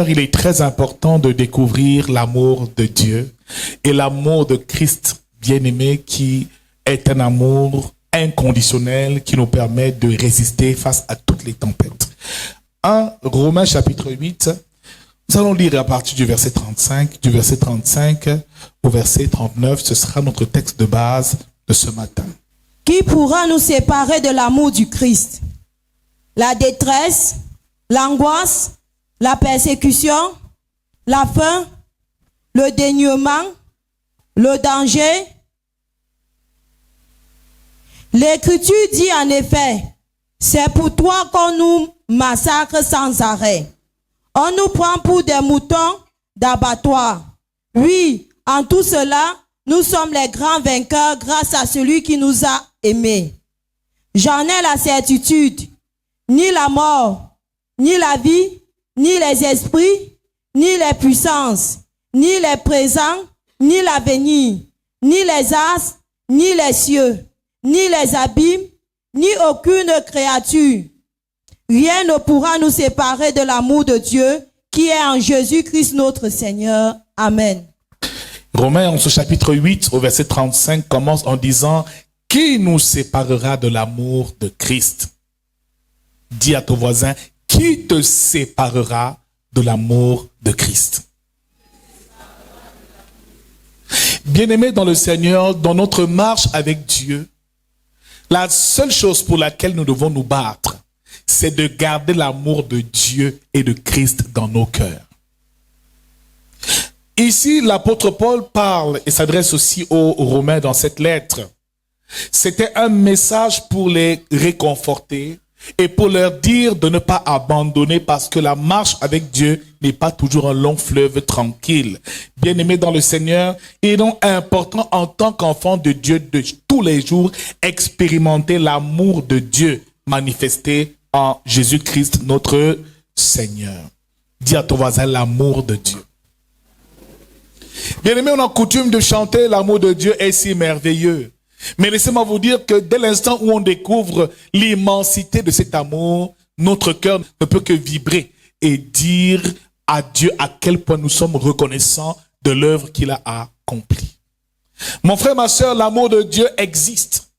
Il est très important de découvrir l'amour de Dieu et l'amour de Christ bien-aimé qui est un amour inconditionnel qui nous permet de résister face à toutes les tempêtes. 1 Romains chapitre 8, nous allons lire à partir du verset 35 au verset 39, ce sera notre texte de base de ce matin. Qui pourra nous séparer de l'amour du Christ? La détresse, l'angoisse, la persécution, la faim, le dénuement, le danger. L'Écriture dit en effet, c'est pour toi qu'on nous massacre sans arrêt. On nous prend pour des moutons d'abattoir. Oui, en tout cela, nous sommes les grands vainqueurs grâce à celui qui nous a aimés. J'en ai la certitude, ni la mort, ni la vie, ni les esprits, ni les puissances, ni les présents, ni l'avenir, ni les astres, ni les cieux, ni les abîmes, ni aucune créature. Rien ne pourra nous séparer de l'amour de Dieu qui est en Jésus-Christ notre Seigneur. Amen. Romains, en ce chapitre 8, au verset 35, commence en disant « Qui nous séparera de l'amour de Christ ?» Dis à ton voisin « Qui te séparera de l'amour de Christ ?» Bien-aimés dans le Seigneur, dans notre marche avec Dieu, la seule chose pour laquelle nous devons nous battre, c'est de garder l'amour de Dieu et de Christ dans nos cœurs. Ici, l'apôtre Paul parle et s'adresse aussi aux Romains dans cette lettre. C'était un message pour les réconforter et pour leur dire de ne pas abandonner parce que la marche avec Dieu n'est pas toujours un long fleuve tranquille. Bien-aimés dans le Seigneur, il est donc important en tant qu'enfant de Dieu de tous les jours expérimenter l'amour de Dieu manifesté en Jésus-Christ notre Seigneur. Dis à ton voisin l'amour de Dieu. Bien-aimés, on a coutume de chanter l'amour de Dieu est si merveilleux. Mais laissez-moi vous dire que dès l'instant où on découvre l'immensité de cet amour, notre cœur ne peut que vibrer et dire à Dieu à quel point nous sommes reconnaissants de l'œuvre qu'il a accomplie. Mon frère, ma sœur, l'amour de Dieu existe.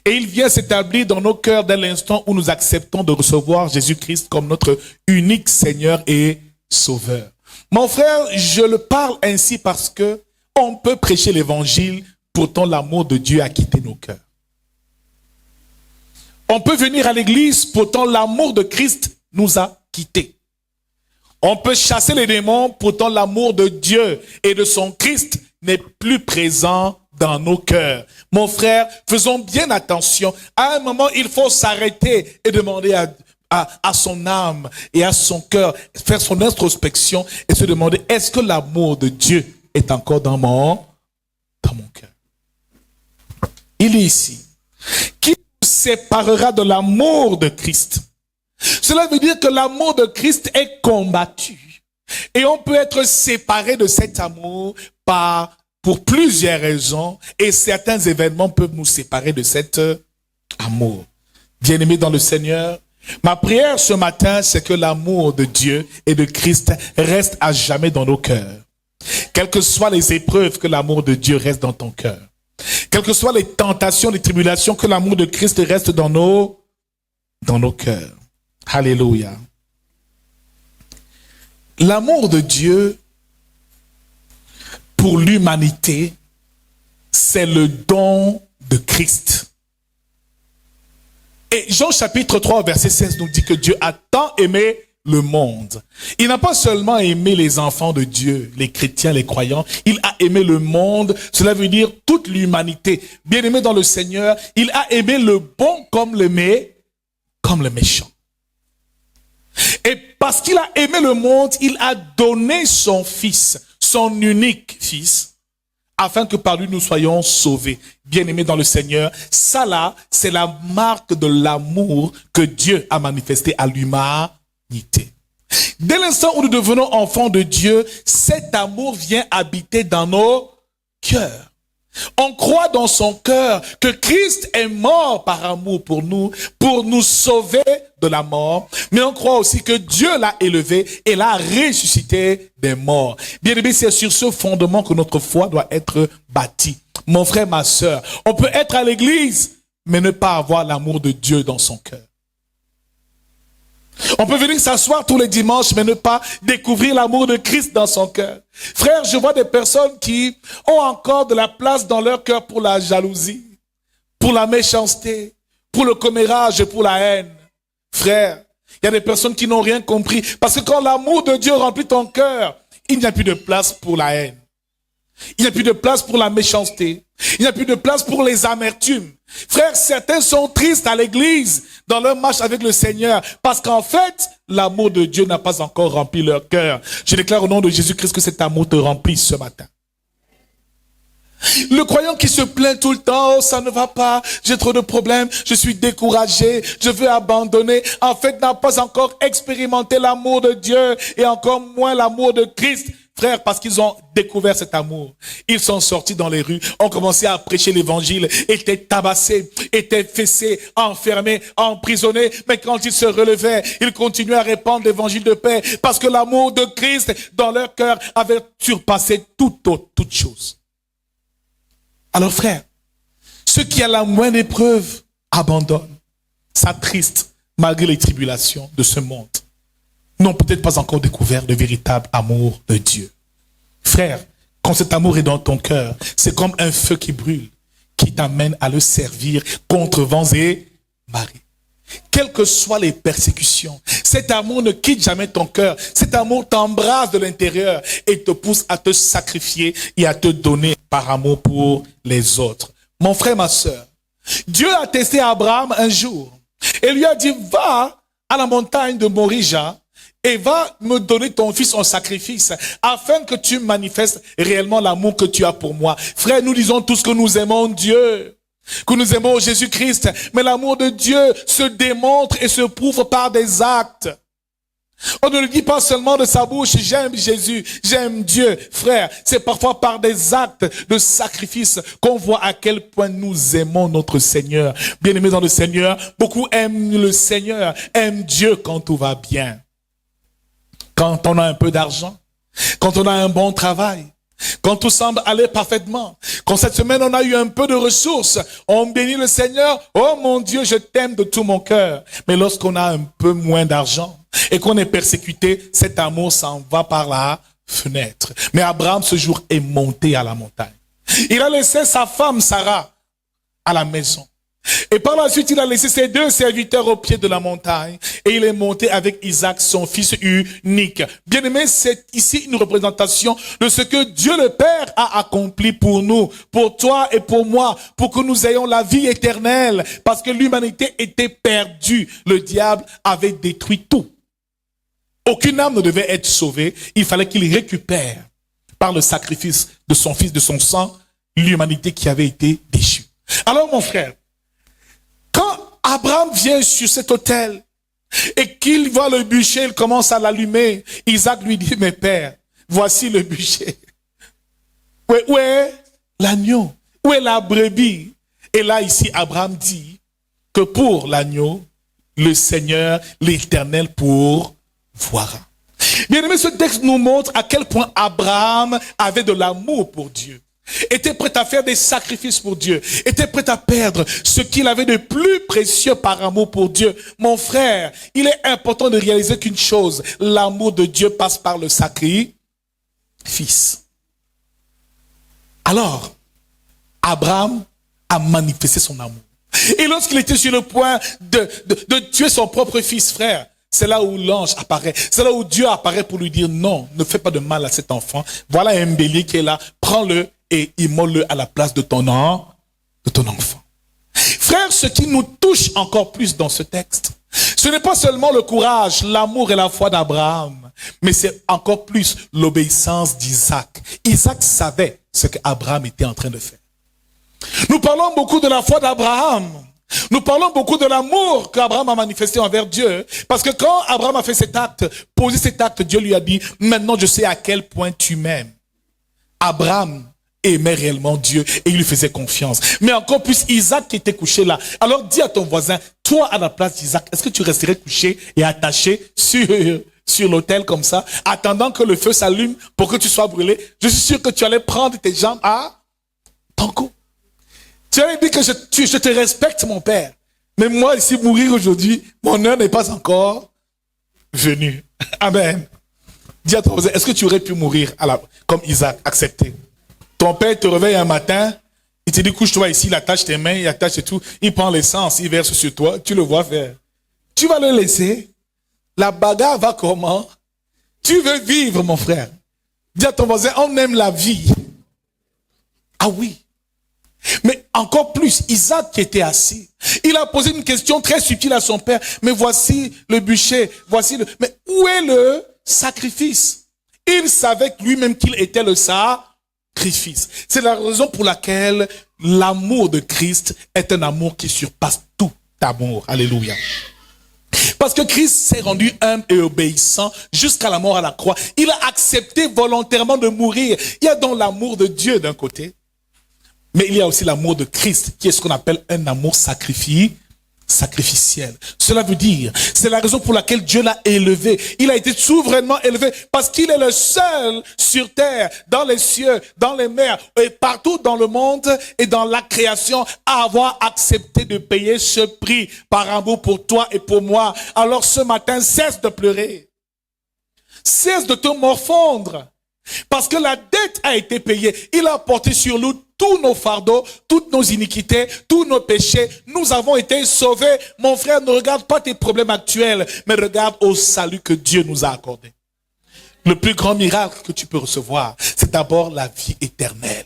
Et il vient s'établir dans nos cœurs dès l'instant où nous acceptons de recevoir Jésus-Christ comme notre unique Seigneur et Sauveur. Mon frère, je le parle ainsi parce que on peut prêcher l'évangile, pourtant l'amour de Dieu a quitté nos cœurs. On peut venir à l'église, pourtant l'amour de Christ nous a quittés. On peut chasser les démons, pourtant l'amour de Dieu et de son Christ n'est plus présent dans nos cœurs. Mon frère, faisons bien attention. À un moment, il faut s'arrêter et demander à son âme et à son cœur, faire son introspection et se demander, est-ce que l'amour de Dieu est encore dans mon cœur? Il est ici. Qui nous séparera de l'amour de Christ? Cela veut dire que l'amour de Christ est combattu. Et on peut être séparé de cet amour pour plusieurs raisons. Et certains événements peuvent nous séparer de cet amour. Bien-aimés dans le Seigneur, ma prière ce matin, c'est que l'amour de Dieu et de Christ reste à jamais dans nos cœurs. Quelles que soient les épreuves, que l'amour de Dieu reste dans ton cœur. Quelles que soient les tentations, les tribulations, que l'amour de Christ reste dans nos cœurs. Alléluia. L'amour de Dieu pour l'humanité, c'est le don de Christ. Et Jean chapitre 3, verset 16 nous dit que Dieu a tant aimé le monde. Il n'a pas seulement aimé les enfants de Dieu, les chrétiens, les croyants, il a aimé le monde, cela veut dire toute l'humanité. Bien-aimé dans le Seigneur, il a aimé le bon comme le méchant. Et parce qu'il a aimé le monde, il a donné son fils, son unique fils, afin que par lui nous soyons sauvés. Bien-aimés dans le Seigneur, ça là, c'est la marque de l'amour que Dieu a manifesté à l'humanité. Dès l'instant où nous devenons enfants de Dieu, cet amour vient habiter dans nos cœurs. On croit dans son cœur que Christ est mort par amour pour nous sauver de la mort. Mais on croit aussi que Dieu l'a élevé et l'a ressuscité des morts. Bien aimé, c'est sur ce fondement que notre foi doit être bâtie. Mon frère, ma sœur, on peut être à l'église, mais ne pas avoir l'amour de Dieu dans son cœur. On peut venir s'asseoir tous les dimanches, mais ne pas découvrir l'amour de Christ dans son cœur. Frère, je vois des personnes qui ont encore de la place dans leur cœur pour la jalousie, pour la méchanceté, pour le commérage et pour la haine. Frère, il y a des personnes qui n'ont rien compris. Parce que quand l'amour de Dieu remplit ton cœur, il n'y a plus de place pour la haine. Il n'y a plus de place pour la méchanceté. Il n'y a plus de place pour les amertumes. Frères, certains sont tristes à l'église dans leur marche avec le Seigneur parce qu'en fait, l'amour de Dieu n'a pas encore rempli leur cœur. Je déclare au nom de Jésus-Christ que cet amour te remplisse ce matin. Le croyant qui se plaint tout le temps, oh, ça ne va pas, j'ai trop de problèmes, je suis découragé, je veux abandonner, en fait n'a pas encore expérimenté l'amour de Dieu et encore moins l'amour de Christ. Frère, parce qu'ils ont découvert cet amour. Ils sont sortis dans les rues, ont commencé à prêcher l'évangile, étaient tabassés, étaient fessés, enfermés, emprisonnés. Mais quand ils se relevaient, ils continuaient à répandre l'évangile de paix parce que l'amour de Christ dans leur cœur avait surpassé toute chose. Alors frère, ceux qui à la moindre épreuve abandonnent, s'attristent malgré les tribulations de ce monde, n'ont peut-être pas encore découvert le véritable amour de Dieu. Frère, quand cet amour est dans ton cœur, c'est comme un feu qui brûle, qui t'amène à le servir contre vents et marées. Quelles que soient les persécutions, cet amour ne quitte jamais ton cœur. Cet amour t'embrasse de l'intérieur et te pousse à te sacrifier et à te donner par amour pour les autres. Mon frère, ma sœur, Dieu a testé Abraham un jour et lui a dit, va à la montagne de Morija et va me donner ton fils en sacrifice afin que tu manifestes réellement l'amour que tu as pour moi. Frère, nous disons tous que nous aimons Dieu, que nous aimons Jésus-Christ, mais l'amour de Dieu se démontre et se prouve par des actes. On ne le dit pas seulement de sa bouche, j'aime Jésus, j'aime Dieu. Frère, c'est parfois par des actes de sacrifice qu'on voit à quel point nous aimons notre Seigneur. Bien-aimés dans le Seigneur, beaucoup aiment le Seigneur, aiment Dieu quand tout va bien. Quand on a un peu d'argent, quand on a un bon travail, quand tout semble aller parfaitement, quand cette semaine on a eu un peu de ressources, on bénit le Seigneur, oh mon Dieu, je t'aime de tout mon cœur. Mais lorsqu'on a un peu moins d'argent et qu'on est persécuté, cet amour s'en va par la fenêtre. Mais Abraham ce jour est monté à la montagne. Il a laissé sa femme Sarah à la maison. Et par la suite, il a laissé ses 2 serviteurs au pied de la montagne et il est monté avec Isaac, son fils unique. Bien-aimé, c'est ici une représentation de ce que Dieu le Père a accompli pour nous, pour toi et pour moi, pour que nous ayons la vie éternelle, parce que l'humanité était perdue. Le diable avait détruit tout. Aucune âme ne devait être sauvée. Il fallait qu'il récupère par le sacrifice de son fils, de son sang, l'humanité qui avait été déchue. Alors mon frère, quand Abraham vient sur cet autel et qu'il voit le bûcher, il commence à l'allumer. Isaac lui dit, mais père, voici le bûcher. Où est l'agneau? Où est la brebis? Et là, ici, Abraham dit que pour l'agneau, le Seigneur, l'Éternel pourvoira. Bien aimé, ce texte nous montre à quel point Abraham avait de l'amour pour Dieu. Était prêt à faire des sacrifices pour Dieu, était prêt à perdre ce qu'il avait de plus précieux par amour pour Dieu. Mon frère, il est important de réaliser qu'une chose, l'amour de Dieu passe par le sacrifice. Alors, Abraham a manifesté son amour. Et lorsqu'il était sur le point de tuer son propre fils, frère, c'est là où l'ange apparaît. C'est là où Dieu apparaît pour lui dire non, ne fais pas de mal à cet enfant. Voilà un bélier qui est là, prends-le et immole-le à la place de ton enfant. Frère, ce qui nous touche encore plus dans ce texte, ce n'est pas seulement le courage, l'amour et la foi d'Abraham, mais c'est encore plus l'obéissance d'Isaac. Isaac savait ce qu'Abraham était en train de faire. Nous parlons beaucoup de la foi d'Abraham. Nous parlons beaucoup de l'amour qu'Abraham a manifesté envers Dieu. Parce que quand Abraham a fait cet acte, posé cet acte, Dieu lui a dit, maintenant je sais à quel point tu m'aimes. Abraham aimait réellement Dieu et il lui faisait confiance. Mais encore plus, Isaac qui était couché là. Alors dis à ton voisin, toi à la place d'Isaac, est-ce que tu resterais couché et attaché sur l'autel comme ça, attendant que le feu s'allume pour que tu sois brûlé? Je suis sûr que tu allais prendre tes jambes à ton cou. Tu allais dire que je te respecte, mon père. Mais moi, ici, mourir aujourd'hui, mon heure n'est pas encore venue. Amen. Dis à ton voisin, est-ce que tu aurais pu mourir comme Isaac, accepter? Ton père te réveille un matin, il te dit, couche-toi ici, il attache tes mains, il attache et tout, il prend l'essence, il verse sur toi, tu le vois faire. Tu vas le laisser? La bagarre va comment? Tu veux vivre, mon frère. Dis à ton voisin, on aime la vie. Ah oui. Mais encore plus, Isaac qui était assis, il a posé une question très subtile à son père. Mais voici le bûcher, mais où est le sacrifice? Il savait lui-même qu'il était le sacrifice. C'est la raison pour laquelle l'amour de Christ est un amour qui surpasse tout amour. Alléluia. Parce que Christ s'est rendu humble et obéissant jusqu'à la mort à la croix. Il a accepté volontairement de mourir. Il y a donc l'amour de Dieu d'un côté. Mais il y a aussi l'amour de Christ, qui est ce qu'on appelle un amour sacrificiel. Cela veut dire, c'est la raison pour laquelle Dieu l'a élevé. Il a été souverainement élevé parce qu'il est le seul sur terre, dans les cieux, dans les mers et partout dans le monde et dans la création à avoir accepté de payer ce prix par amour pour toi et pour moi. Alors ce matin, cesse de pleurer. Cesse de te morfondre. Parce que la dette a été payée. Il a porté sur nous tous nos fardeaux, toutes nos iniquités, tous nos péchés. Nous avons été sauvés. Mon frère, ne regarde pas tes problèmes actuels, mais regarde au salut que Dieu nous a accordé. Le plus grand miracle que tu peux recevoir, c'est d'abord la vie éternelle.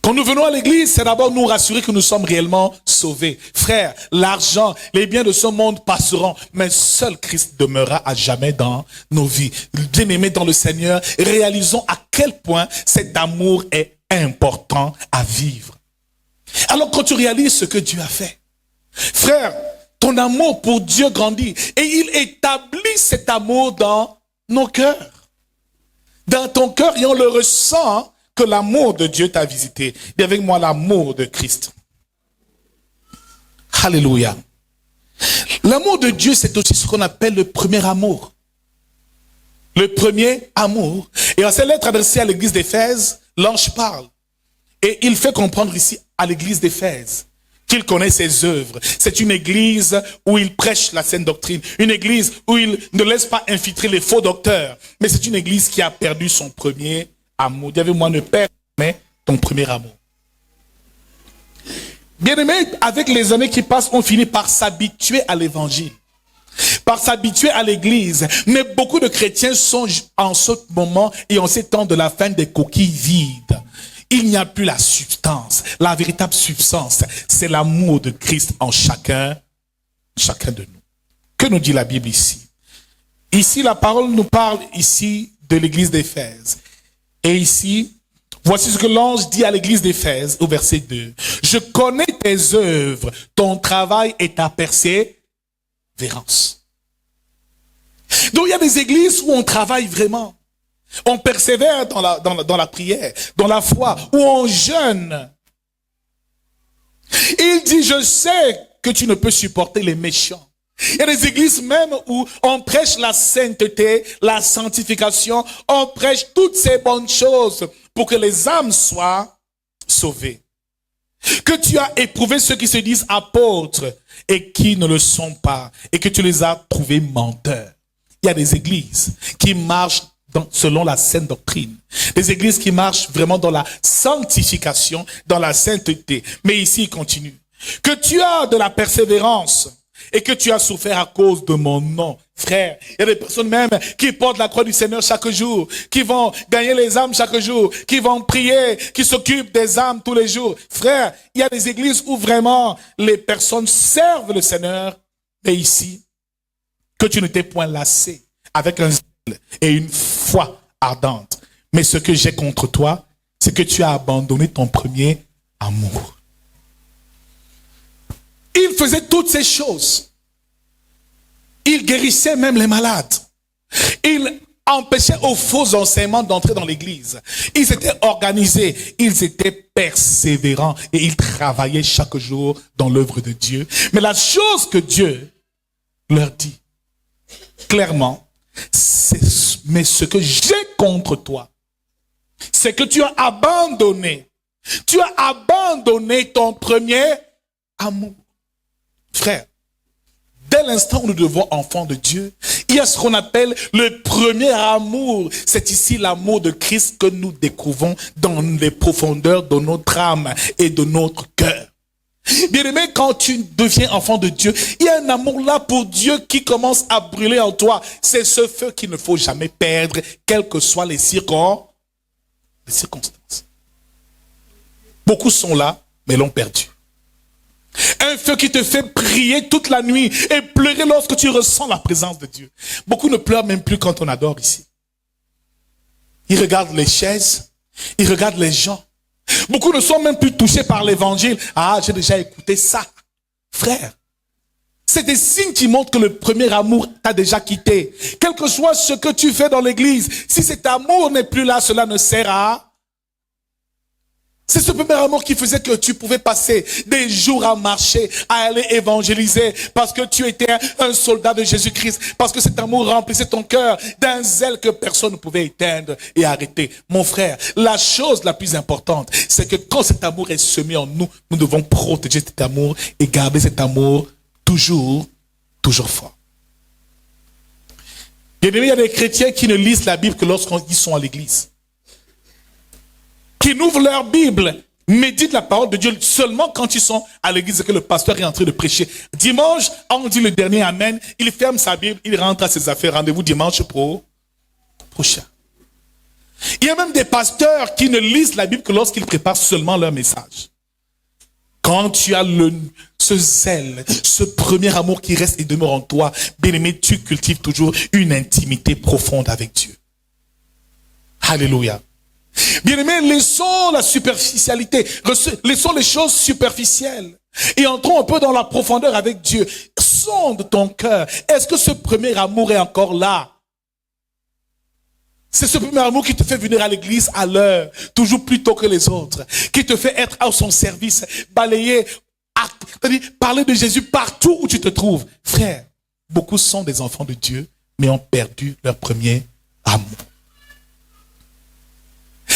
Quand nous venons à l'église, c'est d'abord nous rassurer que nous sommes réellement sauvés. Frère, l'argent, les biens de ce monde passeront, mais seul Christ demeurera à jamais dans nos vies. Bien-aimés dans le Seigneur, réalisons à quel point cet amour est important à vivre. Alors quand tu réalises ce que Dieu a fait, frère, ton amour pour Dieu grandit et il établit cet amour dans nos cœurs. Dans ton cœur, et on le ressent que l'amour de Dieu t'a visité. Dis avec moi l'amour de Christ. Alléluia. L'amour de Dieu, c'est aussi ce qu'on appelle le premier amour. Le premier amour. Et en cette lettre adressée à l'église d'Éphèse, l'ange parle. Et il fait comprendre ici à l'église d'Éphèse qu'il connaît ses œuvres. C'est une église où il prêche la saine doctrine. Une église où il ne laisse pas infiltrer les faux docteurs. Mais c'est une église qui a perdu son premier amour. Dis avec moi, ne perds jamais ton premier amour. Bien-aimés, avec les années qui passent, on finit par s'habituer à l'évangile, par s'habituer à l'église. Mais beaucoup de chrétiens sont en ce moment et en ces temps de la fin des coquilles vides. Il n'y a plus la substance. La véritable substance, c'est l'amour de Christ en chacun de nous. Que nous dit la Bible ici? Ici, la parole nous parle ici de l'église d'Éphèse. Et ici, voici ce que l'ange dit à l'église d'Éphèse au verset 2. Je connais tes œuvres, ton travail et ta persévérance. Donc il y a des églises où on travaille vraiment. On persévère dans la prière, dans la foi, où on jeûne. Il dit, je sais que tu ne peux supporter les méchants. Il y a des églises même où on prêche la sainteté, la sanctification, on prêche toutes ces bonnes choses pour que les âmes soient sauvées. Que tu as éprouvé ceux qui se disent apôtres et qui ne le sont pas, et que tu les as trouvés menteurs. Il y a des églises qui marchent selon la saine doctrine. Des églises qui marchent vraiment dans la sanctification, dans la sainteté. Mais ici, il continue. Que tu as de la persévérance et que tu as souffert à cause de mon nom. Frère, il y a des personnes même qui portent la croix du Seigneur chaque jour, qui vont gagner les âmes chaque jour, qui vont prier, qui s'occupent des âmes tous les jours. Frère, il y a des églises où vraiment les personnes servent le Seigneur. Mais ici, que tu ne t'es point lassé avec un zèle et une foi ardente. Mais ce que j'ai contre toi, c'est que tu as abandonné ton premier amour. Il faisait toutes ces choses. Il guérissait même les malades. Il empêchait aux faux enseignements d'entrer dans l'église. Ils étaient organisés, ils étaient persévérants et ils travaillaient chaque jour dans l'œuvre de Dieu. Mais la chose que Dieu leur dit clairement, mais ce que j'ai contre toi, c'est que tu as abandonné ton premier amour. Frère, dès l'instant où nous devons enfants de Dieu, il y a ce qu'on appelle le premier amour. C'est ici l'amour de Christ que nous découvrons dans les profondeurs de notre âme et de notre cœur. Bien-aimé, quand tu deviens enfant de Dieu, il y a un amour là pour Dieu qui commence à brûler en toi. C'est ce feu qu'il ne faut jamais perdre, quelles que soient les circonstances. Beaucoup sont là, mais l'ont perdu. Un feu qui te fait prier toute la nuit et pleurer lorsque tu ressens la présence de Dieu. Beaucoup ne pleurent même plus quand on adore ici. Ils regardent les chaises, ils regardent les gens. Beaucoup ne sont même plus touchés par l'évangile. Ah, j'ai déjà écouté ça. Frère, c'est des signes qui montrent que le premier amour t'a déjà quitté. Quel que soit ce que tu fais dans l'église, si cet amour n'est plus là, cela ne sert à... C'est ce premier amour qui faisait que tu pouvais passer des jours à marcher, à aller évangéliser, parce que tu étais un soldat de Jésus-Christ, parce que cet amour remplissait ton cœur d'un zèle que personne ne pouvait éteindre et arrêter. Mon frère, la chose la plus importante, c'est que quand cet amour est semé en nous, nous devons protéger cet amour et garder cet amour toujours fort. Bien aimé, il y a des chrétiens qui ne lisent la Bible que lorsqu'ils sont à l'église. Qui n'ouvrent leur Bible, méditent la parole de Dieu seulement quand ils sont à l'église et que le pasteur est en train de prêcher. Dimanche, on dit le dernier Amen, il ferme sa Bible, il rentre à ses affaires, rendez-vous dimanche prochain. Il y a même des pasteurs qui ne lisent la Bible que lorsqu'ils préparent seulement leur message. Quand tu as ce zèle, ce premier amour qui reste et demeure en toi, bien-aimé, tu cultives toujours une intimité profonde avec Dieu. Alléluia. Bien-aimés, laissons la superficialité, laissons les choses superficielles et entrons un peu dans la profondeur avec Dieu. Sonde ton cœur. Est-ce que ce premier amour est encore là? C'est ce premier amour qui te fait venir à l'église à l'heure, toujours plus tôt que les autres, qui te fait être à son service, balayer, parler de Jésus partout où tu te trouves. Frère, beaucoup sont des enfants de Dieu, mais ont perdu leur premier amour.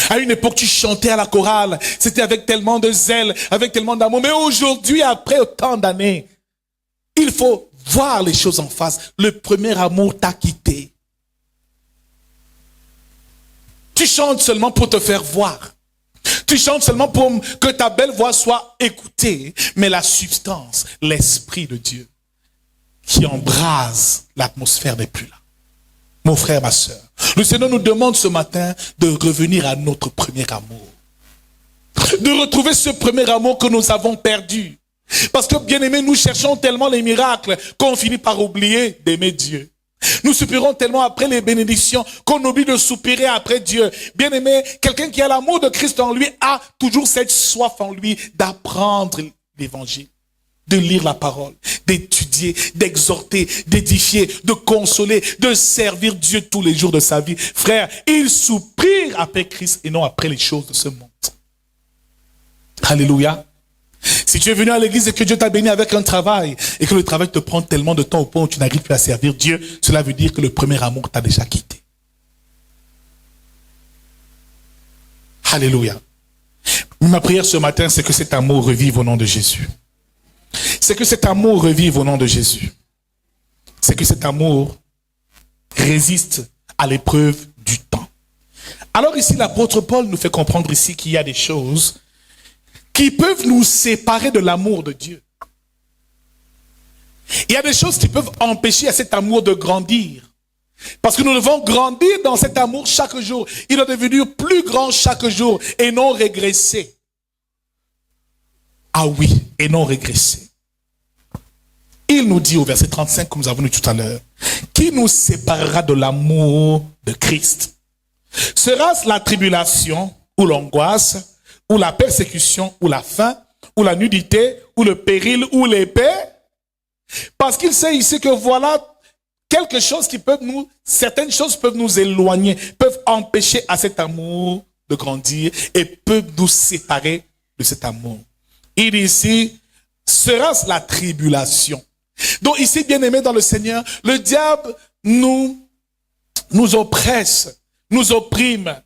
À une époque, tu chantais à la chorale. C'était avec tellement de zèle, avec tellement d'amour. Mais aujourd'hui, après autant d'années, il faut voir les choses en face. Le premier amour t'a quitté. Tu chantes seulement pour te faire voir. Tu chantes seulement pour que ta belle voix soit écoutée. Mais la substance, l'esprit de Dieu, qui embrase l'atmosphère n'est plus là. Mon frère, ma soeur, le Seigneur nous demande ce matin de revenir à notre premier amour. De retrouver ce premier amour que nous avons perdu. Parce que, bien aimés, nous cherchons tellement les miracles qu'on finit par oublier d'aimer Dieu. Nous soupirons tellement après les bénédictions qu'on oublie de soupirer après Dieu. Bien aimé, quelqu'un qui a l'amour de Christ en lui a toujours cette soif en lui d'apprendre l'évangile. De lire la parole, d'étudier, d'exhorter, d'édifier, de consoler, de servir Dieu tous les jours de sa vie. Frère, il soupire après Christ et non après les choses de ce monde. Alléluia. Si tu es venu à l'église et que Dieu t'a béni avec un travail et que le travail te prend tellement de temps au point où tu n'arrives plus à servir Dieu, cela veut dire que le premier amour t'a déjà quitté. Alléluia. Ma prière ce matin, c'est que cet amour revive au nom de Jésus. C'est que cet amour revive au nom de Jésus. C'est que cet amour résiste à l'épreuve du temps. Alors ici, l'apôtre Paul nous fait comprendre ici qu'il y a des choses qui peuvent nous séparer de l'amour de Dieu. Il y a des choses qui peuvent empêcher à cet amour de grandir. Parce que nous devons grandir dans cet amour chaque jour. Il doit devenir plus grand chaque jour et non régresser. Ah oui, et non régresser. Il nous dit au verset 35, comme nous avons dit tout à l'heure, qui nous séparera de l'amour de Christ? Sera-ce la tribulation ou l'angoisse, ou la persécution, ou la faim, ou la nudité, ou le péril, ou l'épée? Parce qu'il sait ici que voilà certaines choses peuvent nous éloigner, peuvent empêcher à cet amour de grandir et peuvent nous séparer de cet amour. Il dit ici, sera-ce la tribulation? Donc ici, bien-aimés dans le Seigneur, le diable nous oppresse, nous opprime,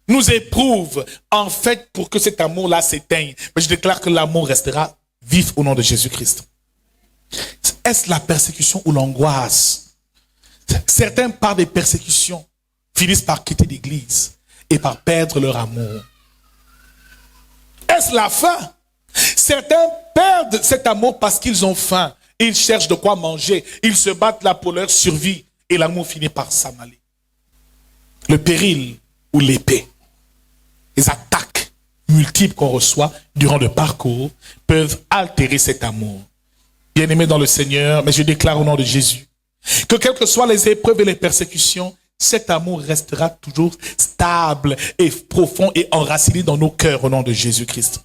nous éprouve, en fait, pour que cet amour-là s'éteigne. Mais je déclare que l'amour restera vif au nom de Jésus-Christ. Est-ce la persécution ou l'angoisse? Certains, par des persécutions, finissent par quitter l'Église et par perdre leur amour. Est-ce la faim? Certains perdent cet amour parce qu'ils ont faim. Ils cherchent de quoi manger. Ils se battent là pour leur survie. Et l'amour finit par s'amaler. Le péril ou l'épée, les attaques multiples qu'on reçoit durant le parcours peuvent altérer cet amour. Bien-aimés dans le Seigneur, mais je déclare au nom de Jésus que quelles que soient les épreuves et les persécutions, cet amour restera toujours stable et profond et enraciné dans nos cœurs au nom de Jésus-Christ.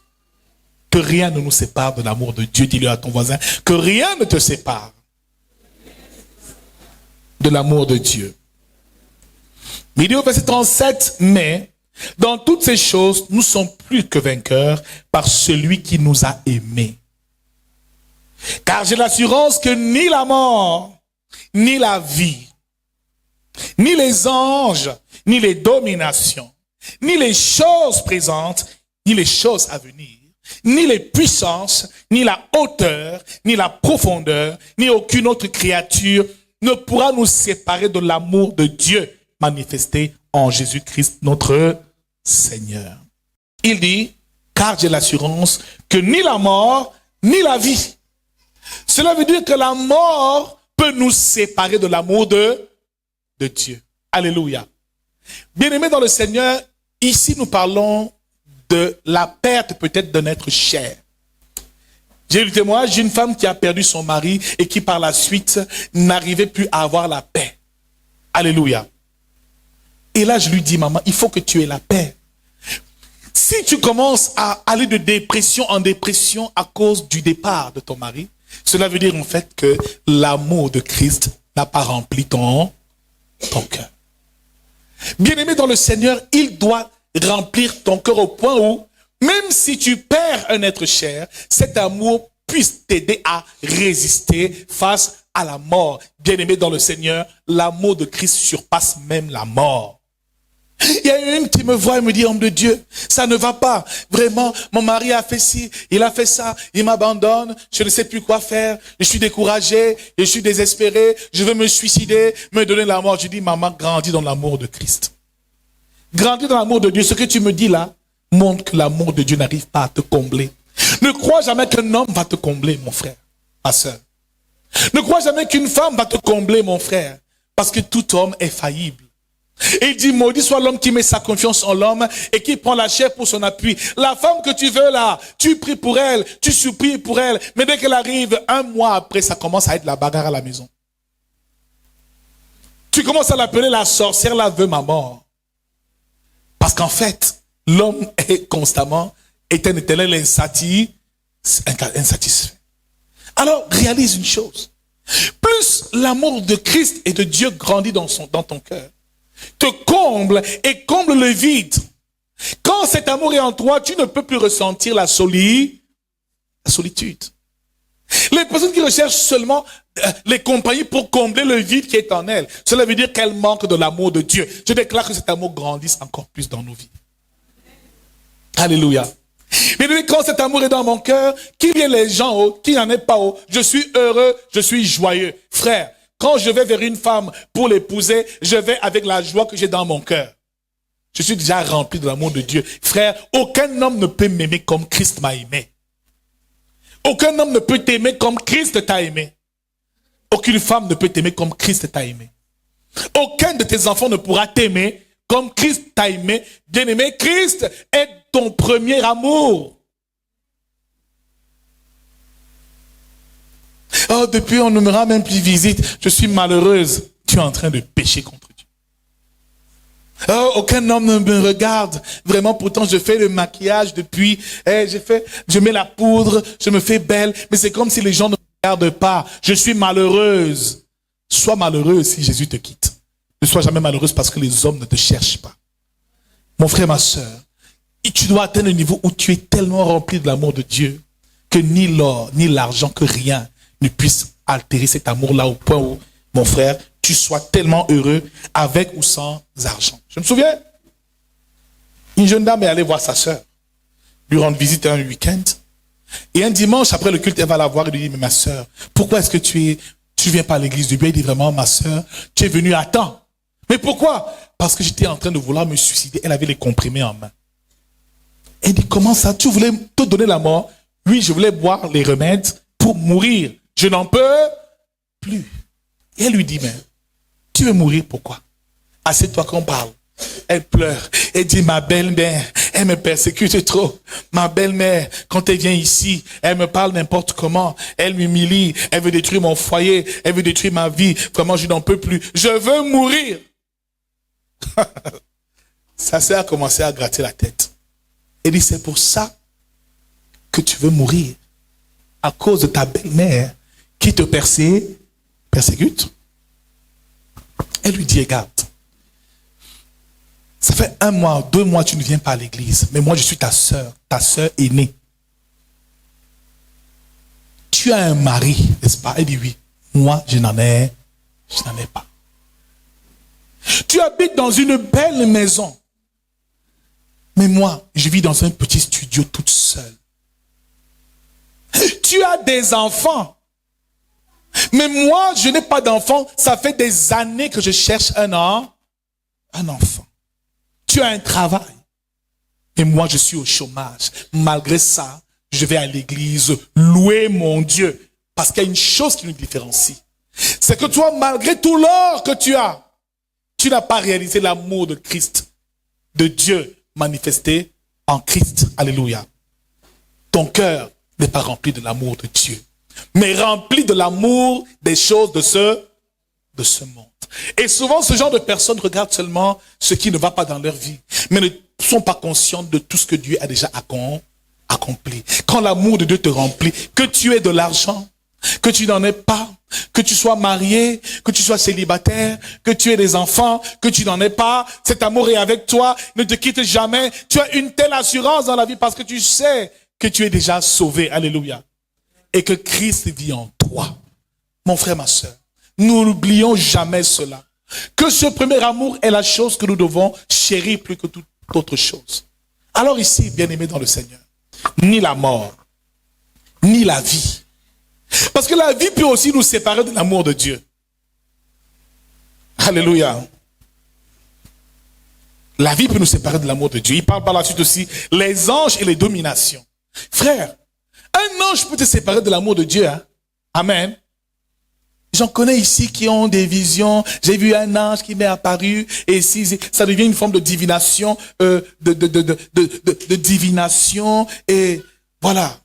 Que rien ne nous sépare de l'amour de Dieu. Dis-le à ton voisin, que rien ne te sépare de l'amour de Dieu. Il dit au verset 37, mais dans toutes ces choses, nous sommes plus que vainqueurs par celui qui nous a aimés. Car j'ai l'assurance que ni la mort, ni la vie, ni les anges, ni les dominations, ni les choses présentes, ni les choses à venir, ni les puissances, ni la hauteur, ni la profondeur, ni aucune autre créature ne pourra nous séparer de l'amour de Dieu manifesté en Jésus-Christ notre Seigneur. Il dit, car j'ai l'assurance que ni la mort, ni la vie. Cela veut dire que la mort peut nous séparer de l'amour de Dieu. Alléluia. Bien-aimés dans le Seigneur, ici nous parlons de la perte peut-être d'un être cher. J'ai eu le témoignage d'une femme qui a perdu son mari et qui par la suite n'arrivait plus à avoir la paix. Alléluia. Et là je lui dis, maman, il faut que tu aies la paix. Si tu commences à aller de dépression en dépression à cause du départ de ton mari, cela veut dire en fait que l'amour de Christ n'a pas rempli ton cœur. Bien-aimé dans le Seigneur, il doit remplir ton cœur au point où, même si tu perds un être cher, cet amour puisse t'aider à résister face à la mort. Bien-aimé dans le Seigneur, l'amour de Christ surpasse même la mort. Il y a une qui me voit et me dit, homme de Dieu, ça ne va pas. Vraiment, mon mari a fait ci, il a fait ça, il m'abandonne, je ne sais plus quoi faire, je suis découragé, je suis désespéré, je veux me suicider, me donner la mort. Je dis, maman, grandis dans l'amour de Christ. Grandis dans l'amour de Dieu. Ce que tu me dis là montre que l'amour de Dieu n'arrive pas à te combler. Ne crois jamais qu'un homme va te combler, mon frère, ma soeur. Ne crois jamais qu'une femme va te combler, mon frère, parce que tout homme est faillible. Et il dit, maudit soit l'homme qui met sa confiance en l'homme et qui prend la chair pour son appui. La femme que tu veux là, tu pries pour elle, tu supplies pour elle, mais dès qu'elle arrive, un mois après, ça commence à être la bagarre à la maison. Tu commences à l'appeler la sorcière, la veuve à mort. Parce qu'en fait, l'homme est constamment un éternel insatisfait. Alors, réalise une chose. Plus l'amour de Christ et de Dieu grandit dans ton cœur, te comble et comble le vide. Quand cet amour est en toi, tu ne peux plus ressentir la solitude. Les personnes qui recherchent seulement les compagnies pour combler le vide qui est en elles, cela veut dire qu'elles manquent de l'amour de Dieu. Je déclare que cet amour grandisse encore plus dans nos vies. Alléluia. Mais quand cet amour est dans mon cœur, qu'il y ait les gens hauts, qu'il n'y en ait pas haut, je suis heureux, je suis joyeux. Frère, quand je vais vers une femme pour l'épouser, je vais avec la joie que j'ai dans mon cœur. Je suis déjà rempli de l'amour de Dieu. Frère, aucun homme ne peut m'aimer comme Christ m'a aimé. Aucun homme ne peut t'aimer comme Christ t'a aimé. Aucune femme ne peut t'aimer comme Christ t'a aimé. Aucun de tes enfants ne pourra t'aimer comme Christ t'a aimé. Bien-aimé, Christ est ton premier amour. Oh, depuis on ne me rend même plus visite. Je suis malheureuse. Tu es en train de pécher contre Dieu. Oh, aucun homme ne me regarde. Vraiment, pourtant, je fais le maquillage depuis. Je mets la poudre, je me fais belle. Mais c'est comme si les gens ne me regardent pas. Je suis malheureuse. Sois malheureux si Jésus te quitte. Ne sois jamais malheureuse parce que les hommes ne te cherchent pas. Mon frère, ma soeur, tu dois atteindre un niveau où tu es tellement rempli de l'amour de Dieu que ni l'or, ni l'argent, que rien ne puisse altérer cet amour-là au point où, mon frère, tu sois tellement heureux avec ou sans argent. Je me souviens, une jeune dame est allée voir sa soeur, lui rendre visite un week-end. Et un dimanche, après le culte, elle va la voir et lui dit, mais ma soeur, pourquoi est-ce que tu viens pas à l'église de Dieu? Elle dit vraiment, ma soeur, tu es venue à temps. Mais pourquoi? Parce que j'étais en train de vouloir me suicider. Elle avait les comprimés en main. Elle dit, comment ça? Tu voulais te donner la mort? Oui, je voulais boire les remèdes pour mourir. Je n'en peux plus. Et elle lui dit, mais tu veux mourir pourquoi? Assieds-toi qu'on parle. Elle pleure. Elle dit, ma belle-mère, elle me persécute trop. Ma belle-mère, quand elle vient ici, elle me parle n'importe comment. Elle m'humilie. Elle veut détruire mon foyer. Elle veut détruire ma vie. Vraiment, je n'en peux plus. Je veux mourir. Sa sœur a commencé à gratter la tête. Elle dit, c'est pour ça que tu veux mourir. À cause de ta belle-mère qui te persécute. Elle lui dit, regarde. Ça fait 1 mois, 2 mois, tu ne viens pas à l'église. Mais moi, je suis ta sœur aînée. Tu as un mari, n'est-ce pas? Elle dit oui. Moi, je n'en ai pas. Tu habites dans une belle maison. Mais moi, je vis dans un petit studio toute seule. Tu as des enfants. Mais moi, je n'ai pas d'enfants. Ça fait des années que je cherche un enfant. Tu as un travail. Et moi, je suis au chômage. Malgré ça, je vais à l'église louer mon Dieu. Parce qu'il y a une chose qui nous différencie. C'est que toi, malgré tout l'or que tu n'as pas réalisé l'amour de Christ, de Dieu manifesté en Christ. Alléluia. Ton cœur n'est pas rempli de l'amour de Dieu, mais rempli de l'amour des choses de ce monde. Et souvent, ce genre de personnes regardent seulement ce qui ne va pas dans leur vie, mais ne sont pas conscientes de tout ce que Dieu a déjà accompli. Quand l'amour de Dieu te remplit, que tu aies de l'argent, que tu n'en aies pas, que tu sois marié, que tu sois célibataire, que tu aies des enfants, que tu n'en aies pas, cet amour est avec toi, ne te quitte jamais. Tu as une telle assurance dans la vie parce que tu sais que tu es déjà sauvé. Alléluia. Et que Christ vit en toi. Mon frère, ma soeur, nous n'oublions jamais cela. Que ce premier amour est la chose que nous devons chérir plus que toute autre chose. Alors ici, bien-aimés dans le Seigneur, ni la mort, ni la vie. Parce que la vie peut aussi nous séparer de l'amour de Dieu. Alléluia. La vie peut nous séparer de l'amour de Dieu. Il parle par la suite aussi les anges et les dominations. Frère, un ange peut te séparer de l'amour de Dieu. Hein? Amen. J'en connais ici qui ont des visions. J'ai vu un ange qui m'est apparu et si ça devient une forme de divination, de divination et voilà,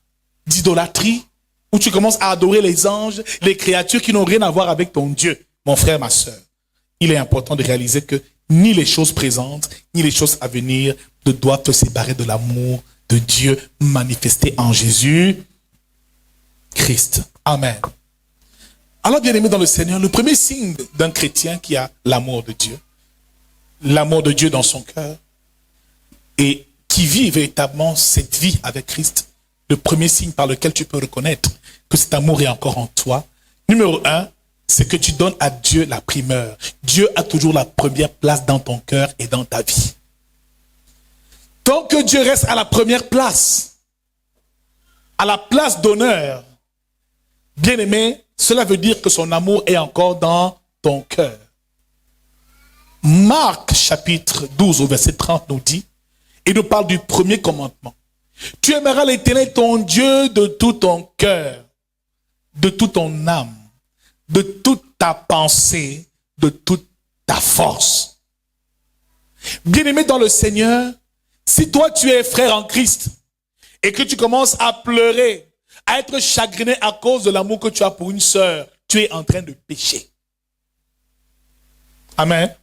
d'idolâtrie, où tu commences à adorer les anges, les créatures qui n'ont rien à voir avec ton Dieu. Mon frère, ma soeur, il est important de réaliser que ni les choses présentes, ni les choses à venir ne doivent te séparer de l'amour de Dieu manifesté en Jésus Christ. Amen. Alors, bien-aimés dans le Seigneur, le premier signe d'un chrétien qui a l'amour de Dieu dans son cœur, et qui vit véritablement cette vie avec Christ, le premier signe par lequel tu peux reconnaître que cet amour est encore en toi, numéro 1, c'est que tu donnes à Dieu la primeur. Dieu a toujours la première place dans ton cœur et dans ta vie. Tant que Dieu reste à la première place, à la place d'honneur, bien-aimé, cela veut dire que son amour est encore dans ton cœur. Marc chapitre 12 au verset 30 nous dit, il nous parle du premier commandement. Tu aimeras l'Éternel ton Dieu de tout ton cœur, de toute ton âme, de toute ta pensée, de toute ta force. Bien-aimé dans le Seigneur, si toi tu es frère en Christ et que tu commences à pleurer, à être chagriné à cause de l'amour que tu as pour une sœur, tu es en train de pécher. Amen.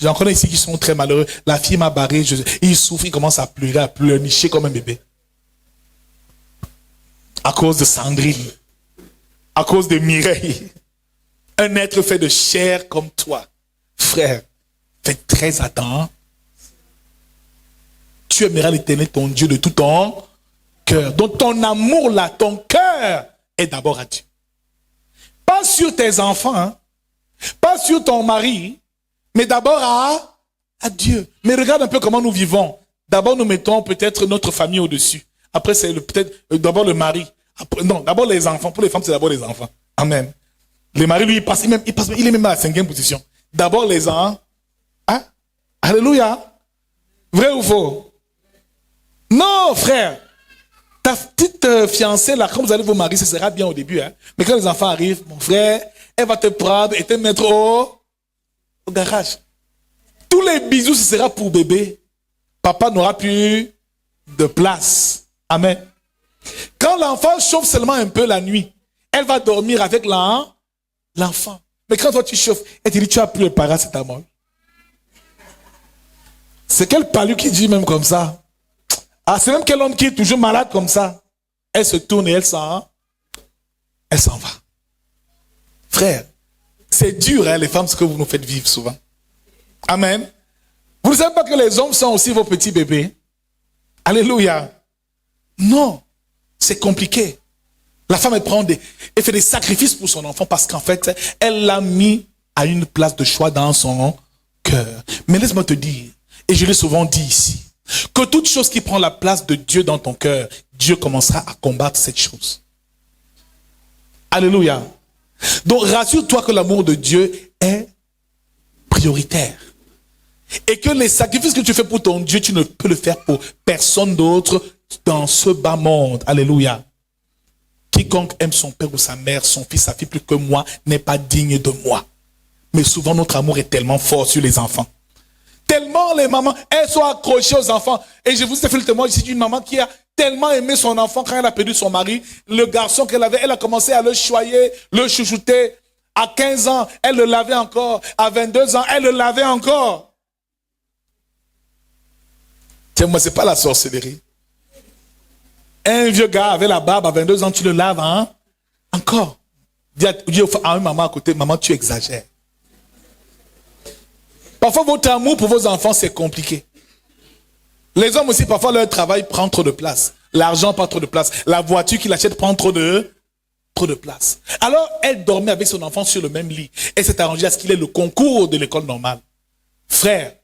J'en connais ici qui sont très malheureux. La fille m'a barré, il souffre, il commence à pleurer, à pleurnicher comme un bébé. À cause de Sandrine. À cause de Mireille. un être fait de chair comme toi. Frère, fais très attention. Tu aimeras l'Éternel, ton Dieu, de tout ton cœur. Donc ton amour là, ton cœur est d'abord à Dieu. Pas sur tes enfants, hein? Pas sur ton mari, mais d'abord à Dieu. Mais regarde un peu comment nous vivons. D'abord, nous mettons peut-être notre famille au-dessus. Après, c'est peut-être d'abord le mari. Après, non, d'abord les enfants. Pour les femmes, c'est d'abord les enfants. Amen. Les maris, lui, il est même à la 5e position. D'abord les enfants. Hein? Alléluia. Vrai ou faux? Non, frère. Ta petite fiancée, là, quand vous allez vous marier, ce sera bien au début. Hein? Mais quand les enfants arrivent, mon frère, elle va te prendre et te mettre au garage. Tous les bisous, ce sera pour bébé. Papa n'aura plus de place. Amen. Quand l'enfant chauffe seulement un peu la nuit, elle va dormir avec l'enfant. Mais quand toi tu chauffes, elle te dit, tu as plus le paracétamol. C'est quel palu qui dit même comme ça? Ah, c'est même quel homme qui est toujours malade comme ça. Elle se tourne et elle s'en va. Frère, c'est dur, hein, les femmes, ce que vous nous faites vivre souvent. Amen. Vous ne savez pas que les hommes sont aussi vos petits bébés? Alléluia. Non, c'est compliqué. La femme, elle fait des sacrifices pour son enfant parce qu'en fait, elle l'a mis à une place de choix dans son cœur. Mais laisse-moi te dire, et je l'ai souvent dit ici, que toute chose qui prend la place de Dieu dans ton cœur, Dieu commencera à combattre cette chose. Alléluia. Donc rassure-toi que l'amour de Dieu est prioritaire. Et que les sacrifices que tu fais pour ton Dieu, tu ne peux le faire pour personne d'autre dans ce bas monde. Alléluia. Quiconque aime son père ou sa mère, son fils, sa fille plus que moi, n'est pas digne de moi. Mais souvent, notre amour est tellement fort sur les enfants. Tellement les mamans, elles sont accrochées aux enfants. Et je vous ai fait le témoin ici d'une maman qui a tellement aimé son enfant quand elle a perdu son mari. Le garçon qu'elle avait, elle a commencé à le choyer, le chouchouter. À 15 ans, elle le lavait encore. À 22 ans, elle le lavait encore. Tiens, moi, c'est pas la sorcellerie. Un vieux gars avec la barbe à 22 ans, tu le laves, hein? Encore. Dis à une maman à côté, maman, tu exagères. Parfois, votre amour pour vos enfants, c'est compliqué. Les hommes aussi, parfois, leur travail prend trop de place. L'argent prend trop de place. La voiture qu'il achète prend trop de place. Alors, elle dormait avec son enfant sur le même lit. Elle s'est arrangée à ce qu'il ait le concours de l'école normale. Frère,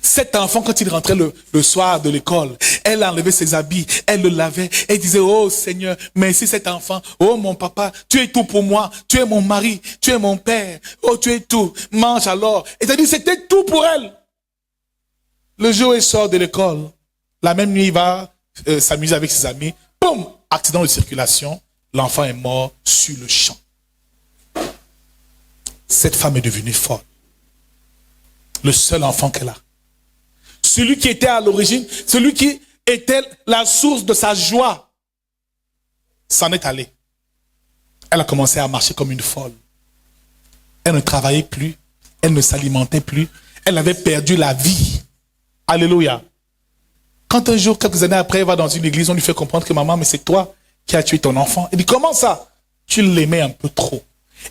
cet enfant, quand il rentrait le soir de l'école, elle enlevait ses habits, elle le lavait, elle disait, oh Seigneur, merci cet enfant, oh mon papa, tu es tout pour moi, tu es mon mari, tu es mon père, oh tu es tout, mange alors. Et c'est-à-dire, c'était tout pour elle. Le jour où elle sort de l'école, la même nuit, il va s'amuser avec ses amis, boum, accident de circulation, l'enfant est mort sur le champ. Cette femme est devenue folle. Le seul enfant qu'elle a. Celui qui était à l'origine, celui qui était la source de sa joie, s'en est allé. Elle a commencé à marcher comme une folle. Elle ne travaillait plus, elle ne s'alimentait plus, elle avait perdu la vie. Alléluia. Quand un jour, quelques années après, elle va dans une église, on lui fait comprendre que maman, mais c'est toi qui as tué ton enfant. Elle dit, comment ça? Tu l'aimais un peu trop.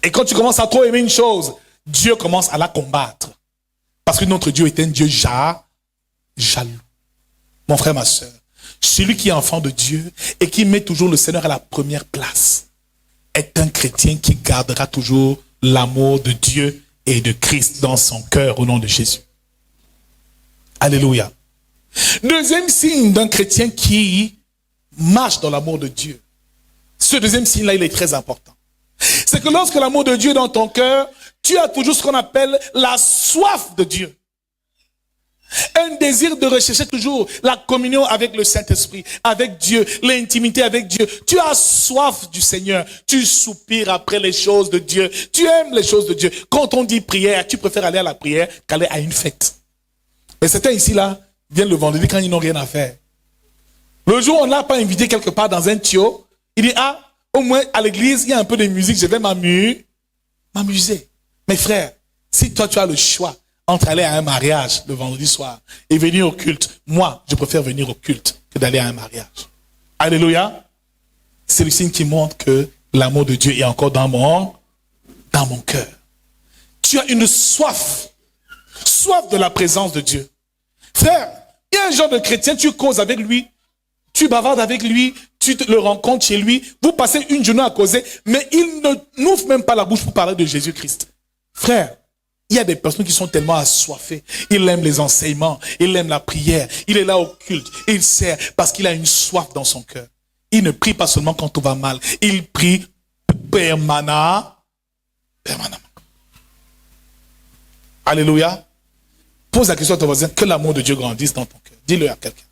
Et quand tu commences à trop aimer une chose, Dieu commence à la combattre. Parce que notre Dieu est un Dieu jaloux. Mon frère, ma soeur, celui qui est enfant de Dieu et qui met toujours le Seigneur à la première place est un chrétien qui gardera toujours l'amour de Dieu et de Christ dans son cœur au nom de Jésus. Alléluia. Deuxième signe d'un chrétien qui marche dans l'amour de Dieu. Ce deuxième signe-là, il est très important. C'est que lorsque l'amour de Dieu est dans ton cœur, tu as toujours ce qu'on appelle la soif de Dieu. Un désir de rechercher toujours la communion avec le Saint-Esprit, avec Dieu, l'intimité avec Dieu. Tu as soif du Seigneur. Tu soupires après les choses de Dieu. Tu aimes les choses de Dieu. Quand on dit prière, tu préfères aller à la prière qu'aller à une fête. Mais certains ici, là, viennent le vendredi quand ils n'ont rien à faire. Le jour où on n'a pas invité quelque part dans un tuyau, il dit, ah, au moins à l'église, il y a un peu de musique, je vais m'amuser. Mes frères, si toi tu as le choix entre aller à un mariage le vendredi soir et venir au culte, moi, je préfère venir au culte que d'aller à un mariage. Alléluia. C'est le signe qui montre que l'amour de Dieu est encore dans mon dans mon cœur. Tu as une soif de la présence de Dieu. Frère, il y a un genre de chrétien, tu causes avec lui, tu bavardes avec lui, tu le rencontres chez lui, vous passez une journée à causer, mais il n'ouvre même pas la bouche pour parler de Jésus-Christ. Frère, il y a des personnes qui sont tellement assoiffées. Il aime les enseignements, il aime la prière, il est là au culte, il sert parce qu'il a une soif dans son cœur. Il ne prie pas seulement quand tout va mal, il prie permanemment. Alléluia. Pose la question à ton voisin, que l'amour de Dieu grandisse dans ton cœur. Dis-le à quelqu'un.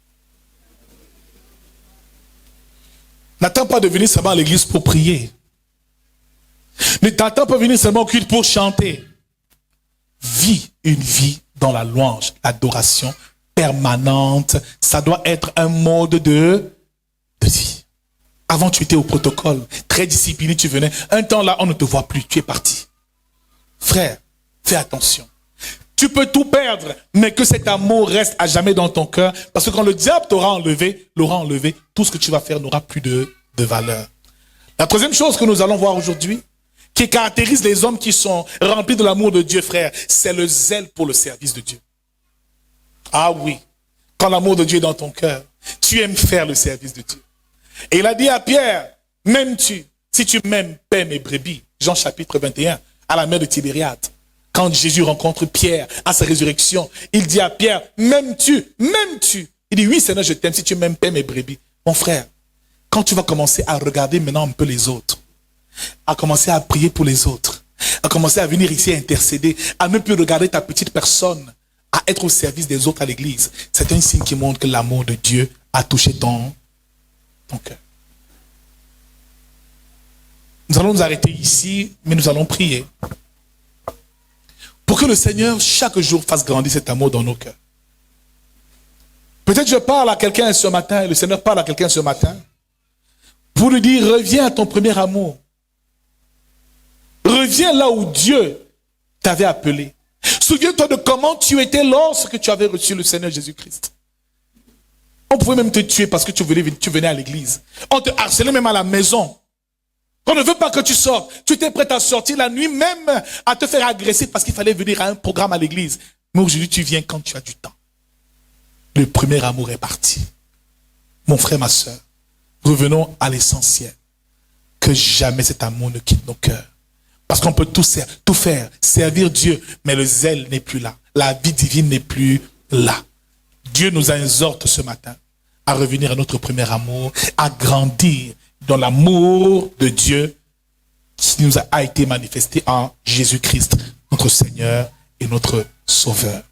N'attends pas de venir seulement à l'église pour prier. Ne t'attends pas de venir seulement au culte pour chanter. Vis une vie dans la louange, l'adoration permanente. Ça doit être un mode de vie. Avant, tu étais au protocole, très discipliné, tu venais. Un temps là, on ne te voit plus, tu es parti. Frère, fais attention. Tu peux tout perdre, mais que cet amour reste à jamais dans ton cœur. Parce que quand le diable l'aura enlevé, tout ce que tu vas faire n'aura plus de valeur. La troisième chose que nous allons voir aujourd'hui, qui caractérise les hommes qui sont remplis de l'amour de Dieu, frère, c'est le zèle pour le service de Dieu. Ah oui, quand l'amour de Dieu est dans ton cœur, tu aimes faire le service de Dieu. Et il a dit à Pierre, m'aimes-tu? Si tu m'aimes, paie mes brebis. Jean chapitre 21, à la mer de Tibériade. Quand Jésus rencontre Pierre à sa résurrection, il dit à Pierre, m'aimes-tu? M'aimes-tu? Il dit, oui Seigneur, je t'aime, si tu m'aimes, paie mes brebis. Mon frère, quand tu vas commencer à regarder maintenant un peu les autres, à commencer à prier pour les autres, à commencer à venir ici intercéder, à ne plus regarder ta petite personne, à être au service des autres à l'église, c'est un signe qui montre que l'amour de Dieu a touché ton cœur. Nous allons nous arrêter ici, mais nous allons prier pour que le Seigneur chaque jour fasse grandir cet amour dans nos cœurs. Peut-être je parle à quelqu'un ce matin, et le Seigneur parle à quelqu'un ce matin, pour lui dire, reviens à ton premier amour. Reviens là où Dieu t'avait appelé. Souviens-toi de comment tu étais lorsque tu avais reçu le Seigneur Jésus-Christ. On pouvait même te tuer parce que tu venais à l'église. On te harcelait même à la maison. On ne veut pas que tu sortes. Tu étais prêt à sortir la nuit même à te faire agresser parce qu'il fallait venir à un programme à l'église. Mais aujourd'hui, tu viens quand tu as du temps. Le premier amour est parti. Mon frère, ma soeur, revenons à l'essentiel. Que jamais cet amour ne quitte nos cœurs. Parce qu'on peut tout faire, servir Dieu, mais le zèle n'est plus là. La vie divine n'est plus là. Dieu nous exhorte ce matin à revenir à notre premier amour, à grandir dans l'amour de Dieu qui nous a été manifesté en Jésus-Christ, notre Seigneur et notre Sauveur.